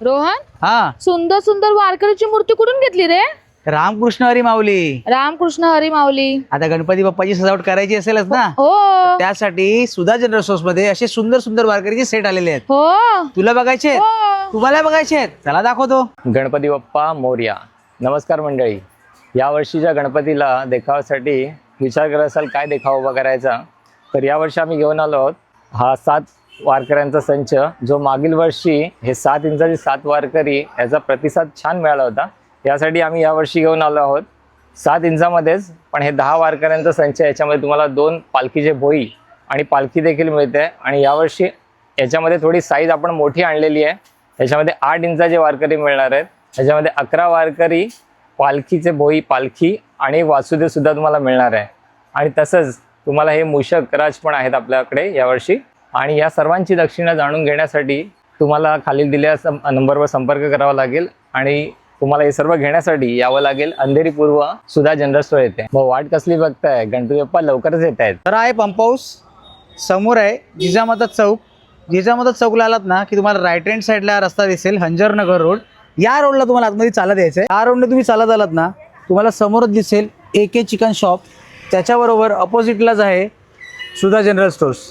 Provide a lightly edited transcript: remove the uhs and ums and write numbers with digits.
रोहन, हा, सुंदर सुंदर वारकरीची मूर्ती कुठून घेतली रे? रामकृष्ण हरी माऊली. रामकृष्ण हरी माऊली. आता गणपती बाप्पाची सजावट करायची असेलच ना, हो त्यासाठी सुधा जनरल स्टोर्स मध्ये असे सुंदर सुंदर वारकरीचे सेट आलेले आहेत. हो तुला बघायचे आहेत? हो. तुम्हाला बघायचे आहेत? चला दाखवतो. गणपती बाप्पा मोरया. नमस्कार मंडळी. यावर्षीच्या गणपतीला देखाव्यासाठी विचार करत असाल काय देखावा उभा करायचा, तर यावर्षी आम्ही घेऊन आलो आहोत हा 7 वारकऱ्यांचा संच, जो मागील वर्षी हे 7 इंचाचे 7 वारकरी याचा प्रतिसाद छान मिळाला होता. यासाठी आम्ही यावर्षी घेऊन आलो आहोत 7 इंचामध्येच, पण हे 10 वारकऱ्यांचा संच. याच्यामध्ये तुम्हाला 2 पालखीचे भोई आणि पालखी देखील मिळते. आणि यावर्षी याच्यामध्ये थोडी साईज आपण मोठी आणलेली आहे. याच्यामध्ये 8 इंचाचे वारकरी मिळणार आहेत. याच्यामध्ये 11 वारकरी, पालखीचे भोई, पालखी आणि वासुदेव सुद्धा तुम्हाला मिळणार आहे. आणि तसंच तुम्हाला हे मूषक राज पण आहेत आपल्याकडे यावर्षी. आणि या सर्वांची दक्षिणा जाणून घेण्यासाठी तुम्हाला खालील दिलेल्या नंबरवर संपर्क करावा लागेल आणि तुम्हाला हे सर्व घेण्यासाठी यावं लागेल अंधेरी पूर्व सुधा जनरल स्टोर येते. मग वाट कसली बघताय? गणपती बाप्पा लवकरच येत आहेत. तर आहे पंप हाऊस, समोर आहे जिजामाता चौक. जिजामाता चौकला आलात ना की तुम्हाला राईट हँड साईडला रस्ता दिसेल, हंजरनगर रोड. या रोडला तुम्हाला आतमध्ये चालत यायचं आहे. या रोडने तुम्ही चालत आलात ना, तुम्हाला समोरच दिसेल AK चिकन शॉप. त्याच्याबरोबर अपोजिटलाच आहे सुधा जनरल स्टोर्स.